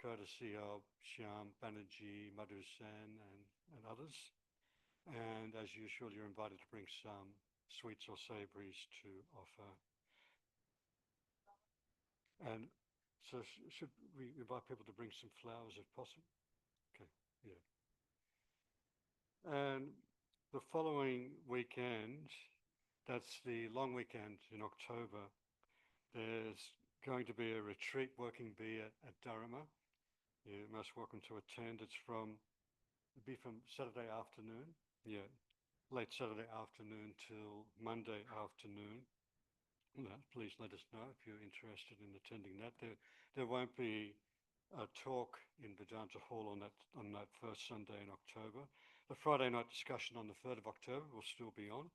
courtesy of Shyam Banerjee, Madhu Sen, and others. And as usual, you're invited to bring some sweets or savories to offer. And so, should we invite people to bring some flowers if possible? Okay, yeah. And the following weekend, that's the long weekend in October, there's going to be a retreat working bee at Dharma. You're most welcome to attend. It'll be from Saturday afternoon, yeah, late Saturday afternoon till Monday afternoon. Please let us know if you're interested in attending that. There won't be a talk in Vedanta Hall on that first Sunday in October. The Friday night discussion on the 3rd of October will still be on.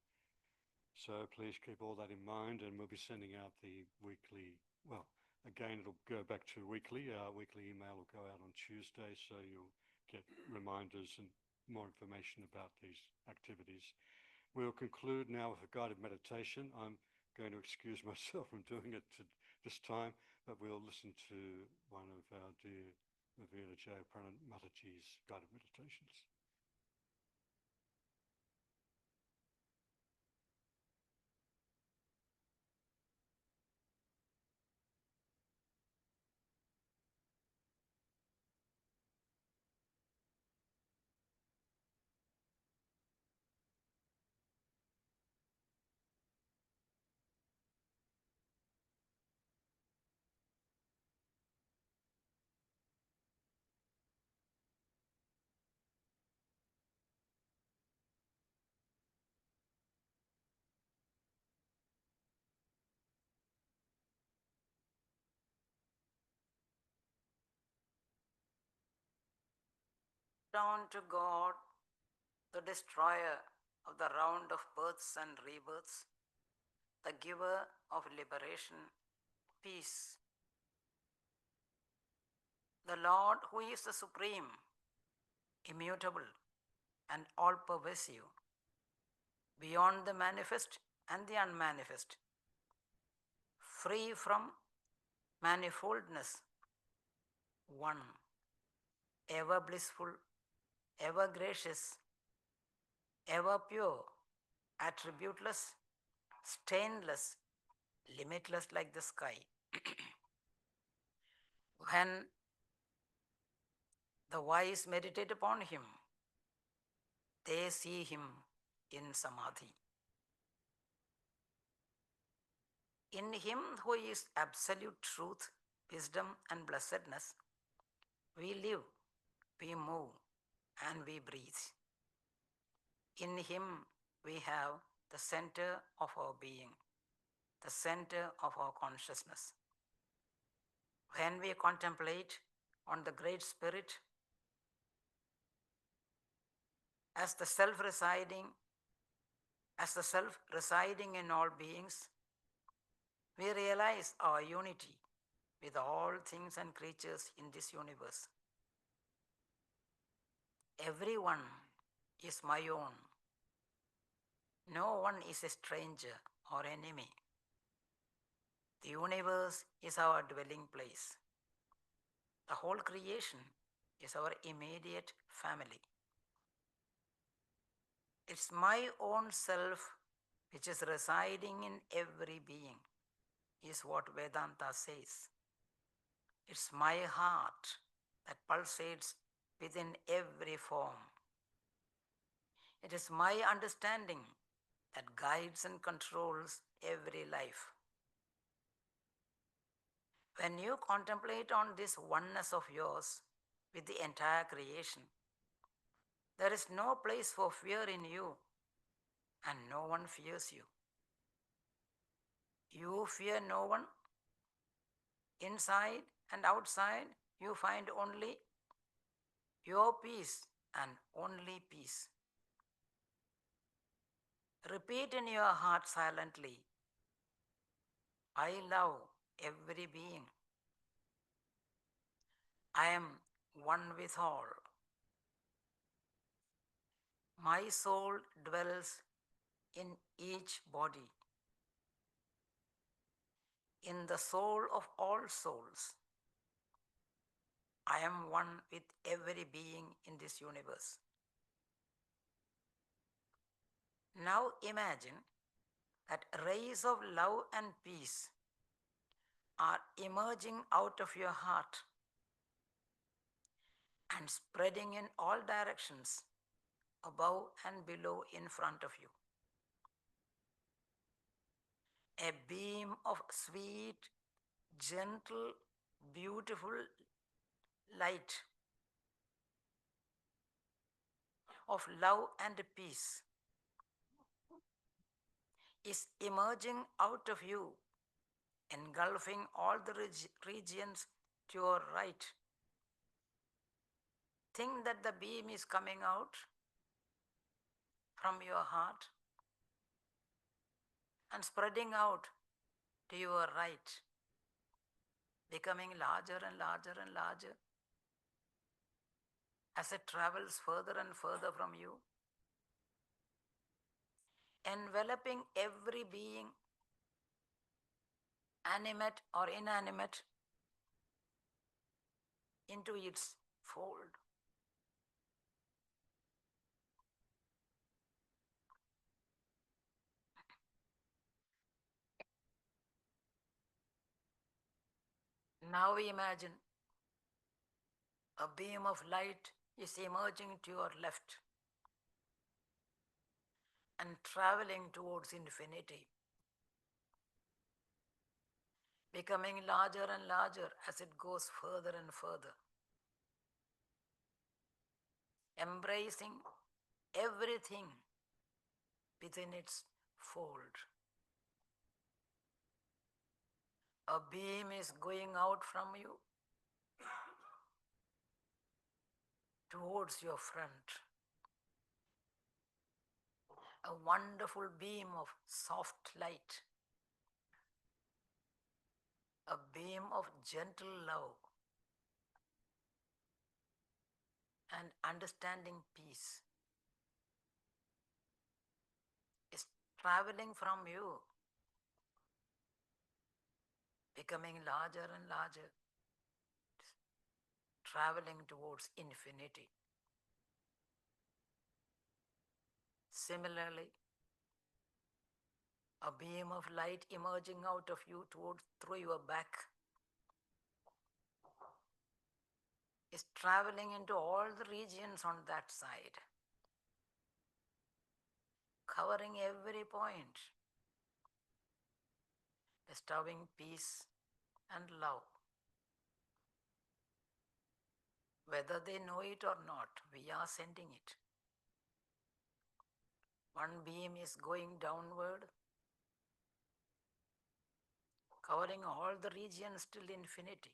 So please keep all that in mind, and we'll be sending out the weekly, well, again, it'll go back to weekly. Our weekly email will go out on Tuesday, so you'll get reminders and more information about these activities. We'll conclude now with a guided meditation. I'm going to excuse myself from doing it this time, but we'll listen to one of our dear Revered Jivatman Mataji's guided meditations. Down to God, the destroyer of the round of births and rebirths, the giver of liberation, peace. The Lord, who is the supreme, immutable and all-pervasive, beyond the manifest and the unmanifest, free from manifoldness, one, ever blissful, ever gracious, ever pure, attributeless, stainless, limitless like the sky. When the wise meditate upon him, they see him in samadhi. In him who is absolute truth, wisdom and blessedness, we live, we move and we breathe. In him we have the center of our being, the center of our consciousness. When we contemplate on the Great Spirit as the self residing in all beings, we realize our unity with all things and creatures in this universe. Everyone is my own. No one is a stranger or enemy. The universe is our dwelling place. The whole creation is our immediate family. It's my own self which is residing in every being, is what Vedanta says. It's my heart that pulsates within every form. It is my understanding that guides and controls every life. When you contemplate on this oneness of yours with the entire creation, there is no place for fear in you, and no one fears you. You fear no one. Inside and outside, you find only your peace and only peace. Repeat in your heart silently, I love every being. I am one with all. My soul dwells in each body, in the soul of all souls. I am one with every being in this universe. Now imagine that rays of love and peace are emerging out of your heart and spreading in all directions, above and below, in front of you. A beam of sweet, gentle, beautiful light of love and peace is emerging out of you, engulfing all the regions to your right. Think that the beam is coming out from your heart and spreading out to your right, becoming larger and larger and larger as it travels further and further from you, enveloping every being, animate or inanimate, into its fold. Now we imagine a beam of light is emerging to your left and traveling towards infinity, becoming larger and larger as it goes further and further, embracing everything within its fold. A beam is going out from you towards your front. A wonderful beam of soft light, a beam of gentle love, and understanding peace is traveling from you, becoming larger and larger, traveling towards infinity. Similarly, a beam of light emerging out of you through your back is traveling into all the regions on that side, covering every point, bestowing peace and love. Whether they know it or not, we are sending it. One beam is going downward, covering all the regions till infinity.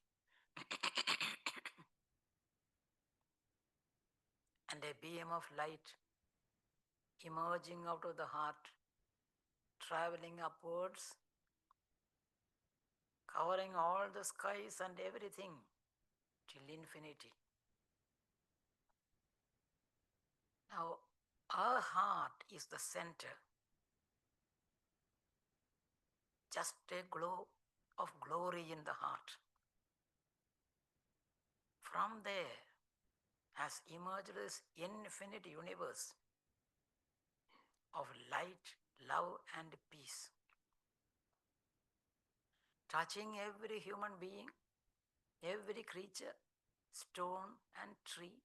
And a beam of light emerging out of the heart, traveling upwards, covering all the skies and everything till infinity. Now, our heart is the center, just a glow of glory in the heart. From there has emerged this infinite universe of light, love, and peace, touching every human being, every creature, stone and tree,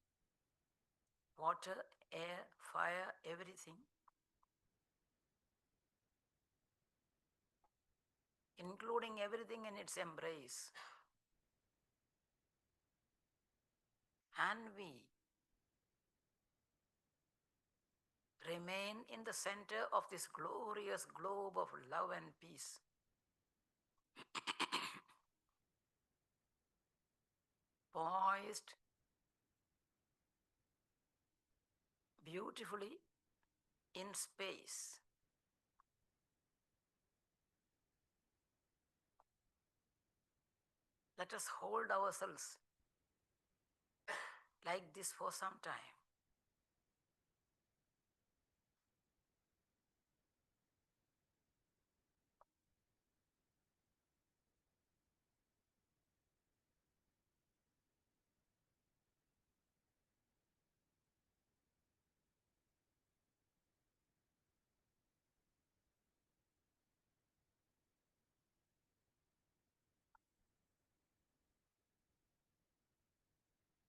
water, air, fire, everything, including everything in its embrace. And we remain in the center of this glorious globe of love and peace. Poised beautifully in space. Let us hold ourselves like this for some time.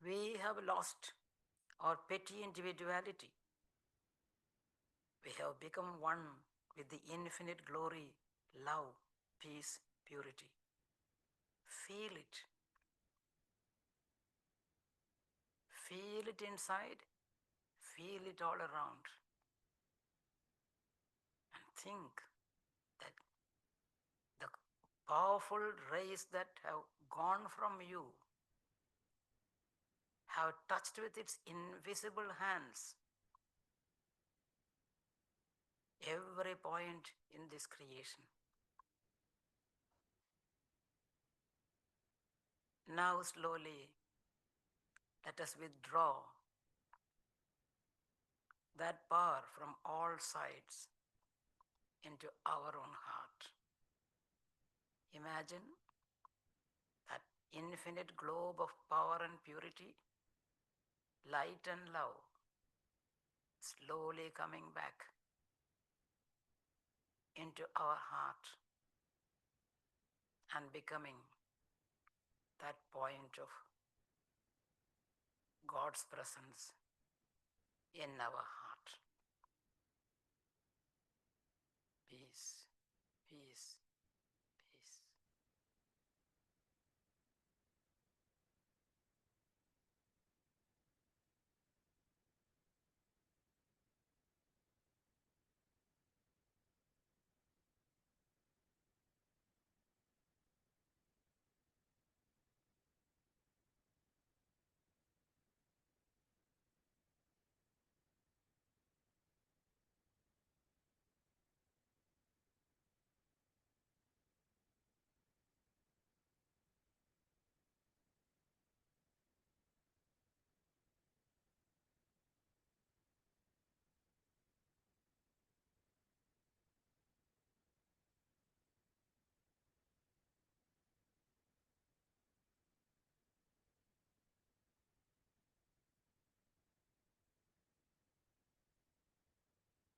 We have lost our petty individuality. We have become one with the infinite glory, love, peace, purity. Feel it. Feel it inside. Feel it all around. And think that the powerful rays that have gone from you have touched with its invisible hands every point in this creation. Now slowly let us withdraw that power from all sides into our own heart. Imagine that infinite globe of power and purity, light and love, slowly coming back into our heart and becoming that point of God's presence in our